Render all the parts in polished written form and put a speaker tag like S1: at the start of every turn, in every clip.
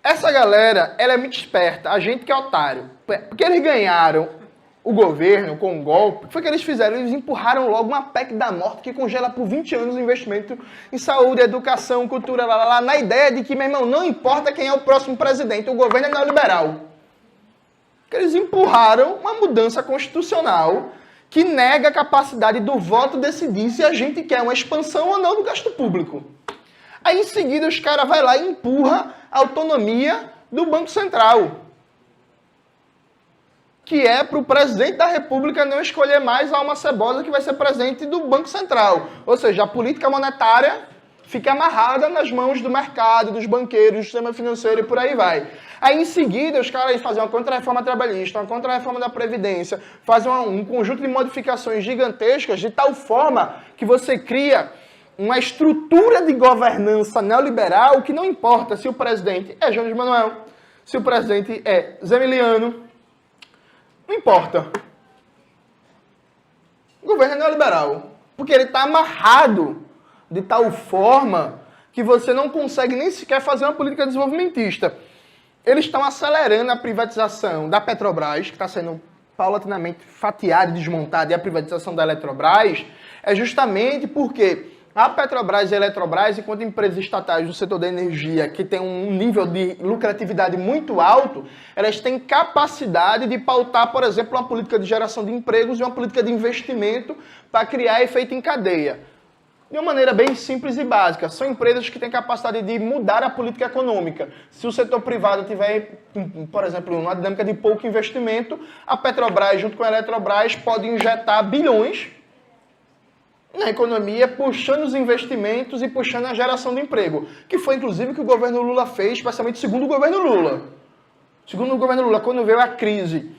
S1: Essa galera, ela é muito esperta, a gente que é otário. Porque eles ganharam o governo com um golpe, foi o que eles fizeram, eles empurraram logo uma PEC da morte que congela por 20 anos o investimento em saúde, educação, cultura, na ideia de que, meu irmão, não importa quem é o próximo presidente, o governo é neoliberal. Eles empurraram uma mudança constitucional que nega a capacidade do voto decidir se a gente quer uma expansão ou não do gasto público. Aí, em seguida, os caras vão lá e empurram a autonomia do Banco Central, que é para o presidente da República não escolher mais a alma cebosa que vai ser presidente do Banco Central. Ou seja, a política monetária fica amarrada nas mãos do mercado, dos banqueiros, do sistema financeiro e por aí vai. Aí, em seguida, os caras fazem uma contra-reforma trabalhista, uma contra-reforma da Previdência, fazem um conjunto de modificações gigantescas de tal forma que você cria uma estrutura de governança neoliberal que não importa se o presidente é Jones Manuel, se o presidente é Zemiliano, não importa. O governo é neoliberal, porque ele está amarrado de tal forma que você não consegue nem sequer fazer uma política desenvolvimentista. Eles estão acelerando a privatização da Petrobras, que está sendo paulatinamente fatiada e desmontada, e a privatização da Eletrobras é justamente porque a Petrobras e a Eletrobras, enquanto empresas estatais do setor da energia, que tem um nível de lucratividade muito alto, elas têm capacidade de pautar, por exemplo, uma política de geração de empregos e uma política de investimento para criar efeito em cadeia. De uma maneira bem simples e básica. São empresas que têm capacidade de mudar a política econômica. Se o setor privado tiver, por exemplo, uma dinâmica de pouco investimento, a Petrobras, junto com a Eletrobras, pode injetar bilhões na economia, puxando os investimentos e puxando a geração de emprego. Que foi, inclusive, o que o governo Lula fez, especialmente segundo o governo Lula. Segundo o governo Lula, quando veio a crise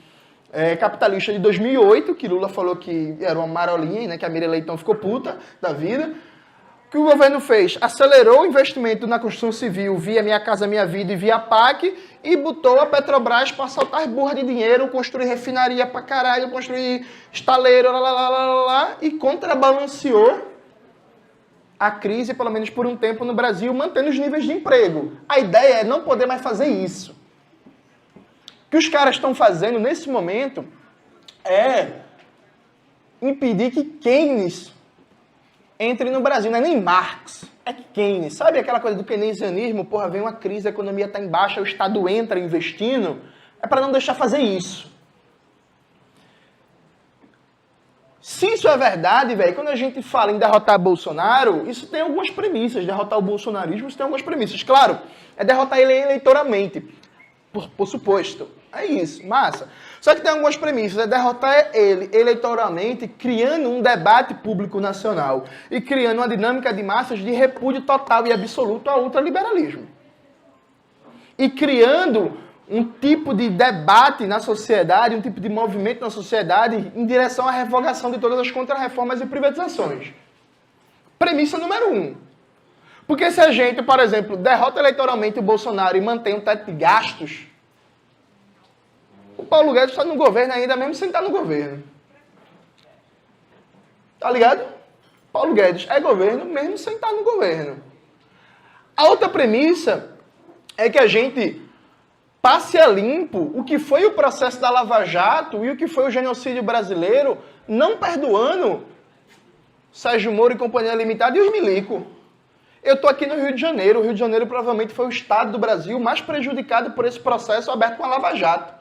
S1: capitalista de 2008, que Lula falou que era uma marolinha, né, que a Miriam Leitão ficou puta da vida, o que o governo fez? Acelerou o investimento na construção civil via Minha Casa Minha Vida e via PAC e botou a Petrobras para saltar burra de dinheiro, construir refinaria pra caralho, construir estaleiro, e contrabalanceou a crise, pelo menos por um tempo, no Brasil, mantendo os níveis de emprego. A ideia é não poder mais fazer isso. O que os caras estão fazendo nesse momento é impedir que Keynes entre no Brasil. Não é nem Marx, é Keynes. Sabe aquela coisa do keynesianismo? Porra, vem uma crise, a economia está em baixa, o Estado entra investindo. É para não deixar fazer isso. Se isso é verdade, velho, quando a gente fala em derrotar Bolsonaro, isso tem algumas premissas. Derrotar o bolsonarismo, isso tem algumas premissas. Claro, é derrotar ele eleitoralmente. Por suposto. É isso, massa. Só que tem algumas premissas. É derrotar ele eleitoralmente, criando um debate público nacional e criando uma dinâmica de massas de repúdio total e absoluto ao ultraliberalismo. E criando um tipo de debate na sociedade, um tipo de movimento na sociedade em direção à revogação de todas as contra-reformas e privatizações. Premissa número 1. Porque se a gente, por exemplo, derrota eleitoralmente o Bolsonaro e mantém um teto de gastos, o Paulo Guedes está no governo ainda, mesmo sem estar no governo. Tá ligado? Paulo Guedes é governo mesmo sem estar no governo. A outra premissa é que a gente passe a limpo o que foi o processo da Lava Jato e o que foi o genocídio brasileiro, não perdoando Sérgio Moro e Companhia Limitada e os milico. Eu estou aqui no Rio de Janeiro. O Rio de Janeiro provavelmente foi o estado do Brasil mais prejudicado por esse processo aberto com a Lava Jato.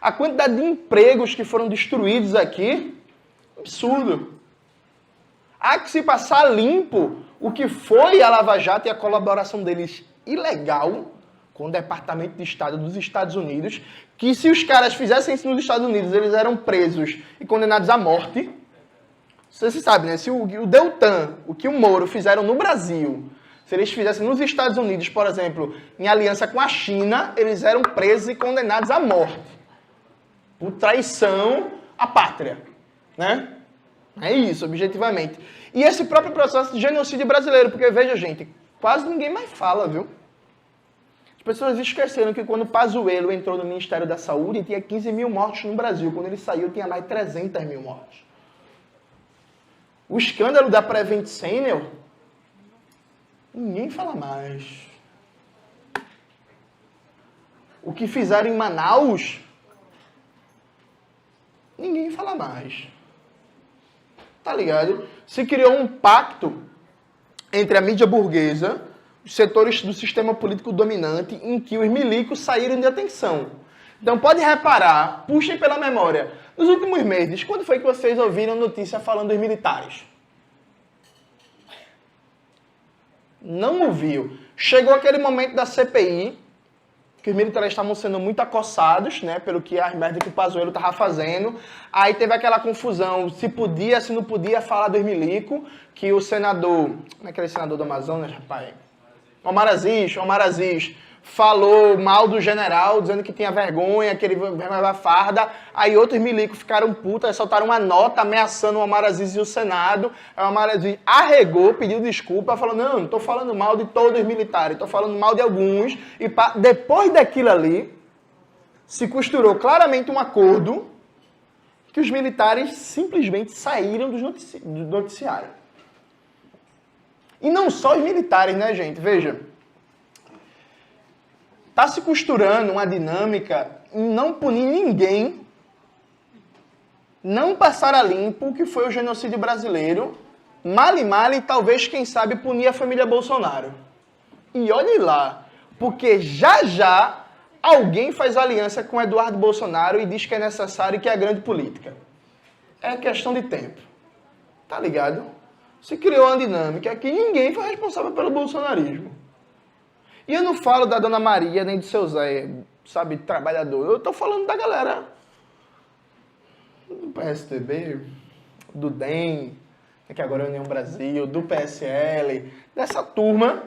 S1: A quantidade de empregos que foram destruídos aqui, absurdo. Há que se passar limpo o que foi a Lava Jato e a colaboração deles ilegal com o Departamento de Estado dos Estados Unidos, que se os caras fizessem isso nos Estados Unidos, eles eram presos e condenados à morte. Você sabe, né? Se o Deltan, o que o Moro fizeram no Brasil, se eles fizessem nos Estados Unidos, por exemplo, em aliança com a China, eles eram presos e condenados à morte. Por traição à pátria. Né? É isso, objetivamente. E esse próprio processo de genocídio brasileiro, porque, veja, gente, quase ninguém mais fala, viu? As pessoas esqueceram que quando Pazuello entrou no Ministério da Saúde, tinha 15 mil mortes no Brasil. Quando ele saiu, tinha mais de 300 mil mortes. O escândalo da Prevent Senior, ninguém fala mais. o que fizeram em Manaus, ninguém fala mais. Tá ligado? Se criou um pacto entre a mídia burguesa, os setores do sistema político dominante, em que os milicos saíram de atenção. Então pode reparar, puxem pela memória, nos últimos meses, quando foi que vocês ouviram notícia falando dos militares? Não ouviu. Chegou aquele momento da CPI, que os militares estavam sendo muito acossados, né, pelo que a merda que o Pazuello estava fazendo. Aí teve aquela confusão, se podia, se não podia falar dos milicos, que o senador, não é aquele senador do Amazonas, rapaz? Omar Aziz falou mal do general, dizendo que tinha vergonha, que ele levava farda. Aí outros milicos ficaram putos, soltaram uma nota ameaçando o Omar Aziz e o Senado. Aí o Omar Aziz arregou, pediu desculpa, falou, não estou falando mal de todos os militares, estou falando mal de alguns. E depois daquilo ali, se costurou claramente um acordo que os militares simplesmente saíram do noticiário. E não só os militares, né, gente? Veja. Está se costurando uma dinâmica em não punir ninguém, não passar a limpo o que foi o genocídio brasileiro, male, talvez, quem sabe, punir a família Bolsonaro. E olhe lá, porque já alguém faz aliança com Eduardo Bolsonaro e diz que é necessário e que é a grande política. É questão de tempo. Tá ligado? Se criou uma dinâmica que ninguém foi responsável pelo bolsonarismo. E eu não falo da Dona Maria, nem do seu Zé, sabe, trabalhador. Eu tô falando da galera do PSDB, do DEM, que agora é a União Brasil, do PSL, dessa turma,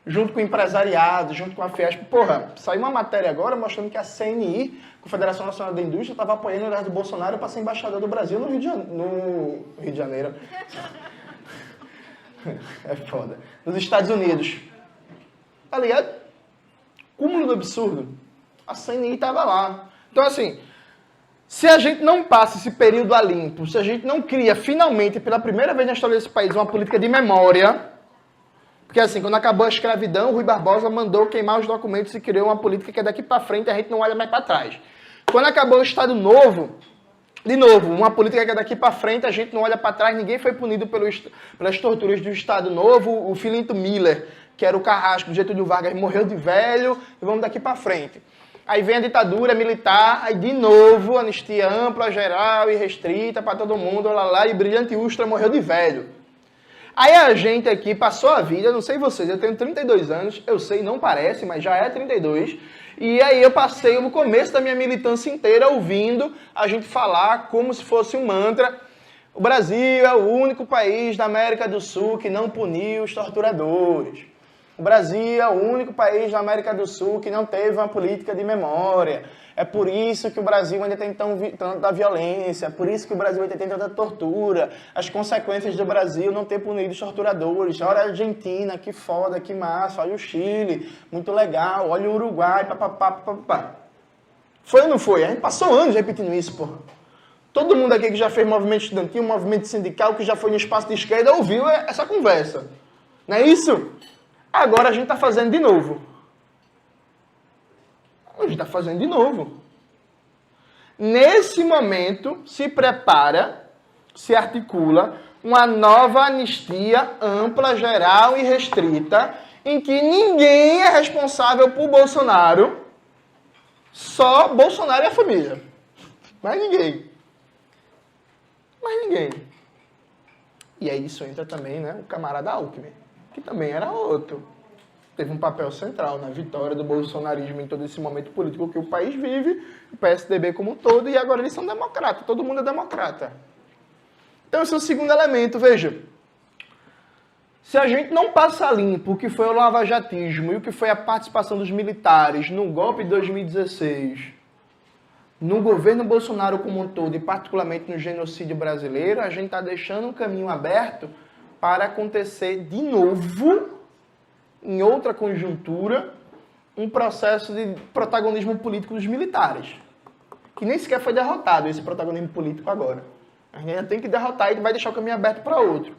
S1: junto com o empresariado, junto com a Fiesp. Porra, saiu uma matéria agora mostrando que a CNI, Confederação Nacional da Indústria, estava apoiando o Eduardo Bolsonaro para ser embaixador do Brasil no Rio de Janeiro. É foda. Nos Estados Unidos. Tá ligado? Cúmulo do absurdo. A CNI estava lá. Então, assim, se a gente não passa esse período a limpo, se a gente não cria, finalmente, pela primeira vez na história desse país, uma política de memória, porque, assim, quando acabou a escravidão, Rui Barbosa mandou queimar os documentos e criou uma política que é daqui para frente, a gente não olha mais para trás. Quando acabou o Estado Novo, de novo, uma política que é daqui para frente, a gente não olha para trás, ninguém foi punido pelas torturas do Estado Novo, o Filinto Miller, que era o carrasco do Getúlio Vargas, morreu de velho, e vamos daqui para frente. Aí vem a ditadura militar, aí de novo, anistia ampla, geral e restrita para todo mundo, lá, e o Brilhante Ustra morreu de velho. Aí a gente aqui passou a vida, não sei vocês, eu tenho 32 anos, eu sei, não parece, mas já é 32, e aí eu passei no começo da minha militância inteira ouvindo a gente falar como se fosse um mantra: o Brasil é o único país da América do Sul que não puniu os torturadores. O Brasil é o único país da América do Sul que não teve uma política de memória. É por isso que o Brasil ainda tem tanta violência, é por isso que o Brasil ainda tem tanta tortura, as consequências do Brasil não ter punido os torturadores. Olha a Argentina, que foda, que massa, olha o Chile, muito legal, olha o Uruguai, papapá. Foi ou não foi? A gente passou anos repetindo isso, porra. Todo mundo aqui que já fez movimento estudantil, movimento sindical, que já foi no espaço de esquerda, ouviu essa conversa. Não é isso? Agora a gente está fazendo de novo. A gente está fazendo de novo. Nesse momento, se prepara, se articula uma nova anistia ampla, geral e restrita, em que ninguém é responsável por Bolsonaro, só Bolsonaro e a família. Mais ninguém. Mais ninguém. E aí isso entra também, né, o camarada Alckmin, que também era outro. Teve um papel central na vitória do bolsonarismo em todo esse momento político que o país vive, o PSDB como um todo, e agora eles são democratas, todo mundo é democrata. Então esse é o segundo elemento, veja. Se a gente não passa limpo o que foi o lavajatismo e o que foi a participação dos militares no golpe de 2016, no governo Bolsonaro como um todo, e particularmente no genocídio brasileiro, a gente está deixando um caminho aberto para acontecer de novo, em outra conjuntura, um processo de protagonismo político dos militares, que nem sequer foi derrotado esse protagonismo político agora. A gente ainda tem que derrotar e vai deixar o caminho aberto para outro.